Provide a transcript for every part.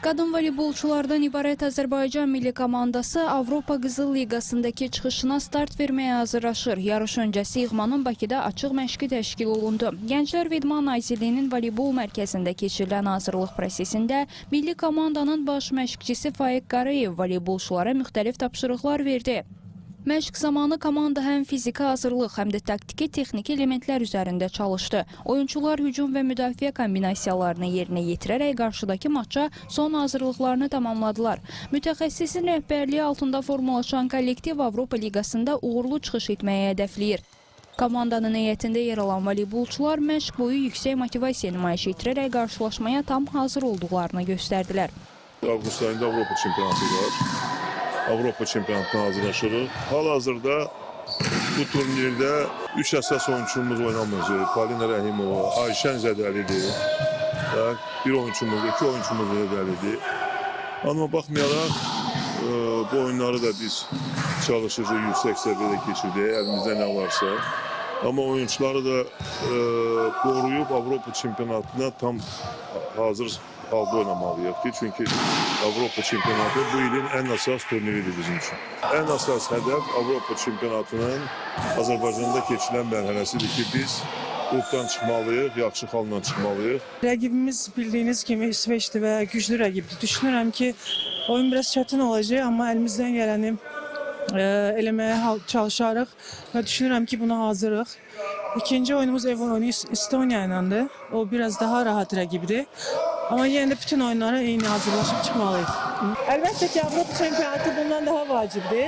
Qadın voleybolçulardan ibarət Azərbaycan milli komandası Avropa Qızıl Liqasındakı çıxışına start verməyə hazırlaşır. Yarış öncəsi İğmanın Bakıda açıq məşqi təşkil olundu. Gənclər və İdman Nazirliyinin voleybol mərkəzində keçirilən hazırlıq prosesində milli komandanın baş məşqçisi Faiq Qarayev voleybolçulara müxtəlif tapşırıqlar verdi. Məşq zamanı komanda həm fiziki hazırlıq, həm də taktiki texniki elementlər üzərində çalışdı. Oyunçular hücum və müdafiə kombinasiyalarını yerinə yetirərək qarşıdakı maça son hazırlıqlarını tamamladılar. Mütəxəssisin rəhbərliyi altında formalaşan kollektiv Avropa Liqasında uğurlu çıxış etməyə hədəfləyir. Komandanın heyətində yer alan voleybolçular məşq boyu yüksək motivasiya nümayiş etdirərək qarşılaşmaya tam hazır olduqlarını göstərdilər. Avqust ayında Avropa çempionatı var. Avropa çempionatına hazırlaşırıq. Hal-hazırda bu turnirdə 3 əsas oyunçumuz oynamır. Polina Rəhimova, Ayşən Zədəlidir. Bir oyunçumuz, 2 oyunçumuz Zədəlidir. Amma baxmayaraq bu oyunları da biz çalışırıq, yüksək səviyyədə keçirdik, əlimizdə nə varsa. Amma oyunçuları da qoruyub Avropa çempionatına tam hazır halda oynamalıyıq ki, çünki Avropa çempionatı bu ilin ən əsas turniridir bizim üçün. Ən əsas hədəf Avropa çempionatının Azərbaycanda keçilən mərhələsidir ki, biz qrupdan çıxmalıyıq, yaxşı xalla çıxmalıyıq. Rəqibimiz bildiyiniz kimi İsveçdir və güclü rəqibdir. Düşünürəm ki, oyun biraz çətin olacaq, amma əlimizdən gələni eləməyə çalışarıq və düşünürəm ki, buna hazırıq. İkinci oyunumuz ev oyunu Estoniya iləndir. O biraz daha rahat rəqibdir. Amma yenə də bütün oyunlara eyni hazırlaşıb çıxmalıyıq. Əlbəttə ki, Avropa çempionatı bundan daha vacibdir.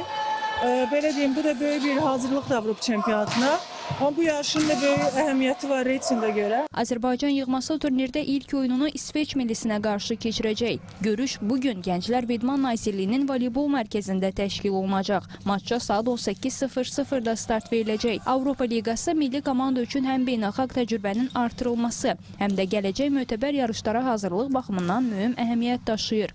Belə deyim, bu da böyük bir hazırlıqdır Avropa çempionatına. Amma bu yarışın da böyük əhəmiyyəti var reytinqə görə. Azərbaycan yığması turnirdə ilk oyununu İsveç millisinə qarşı keçirəcək. Görüş bugün Gənclər və İdman Nazirliyinin voleybol mərkəzində təşkil olunacaq. Maçça saat 18:00-da start veriləcək. Avropa Liqası milli komanda üçün həm beynəlxalq təcrübənin artırılması, həm də gələcək mötəbər yarışlara hazırlıq baxımından mühüm əhəmiyyət daşıyır.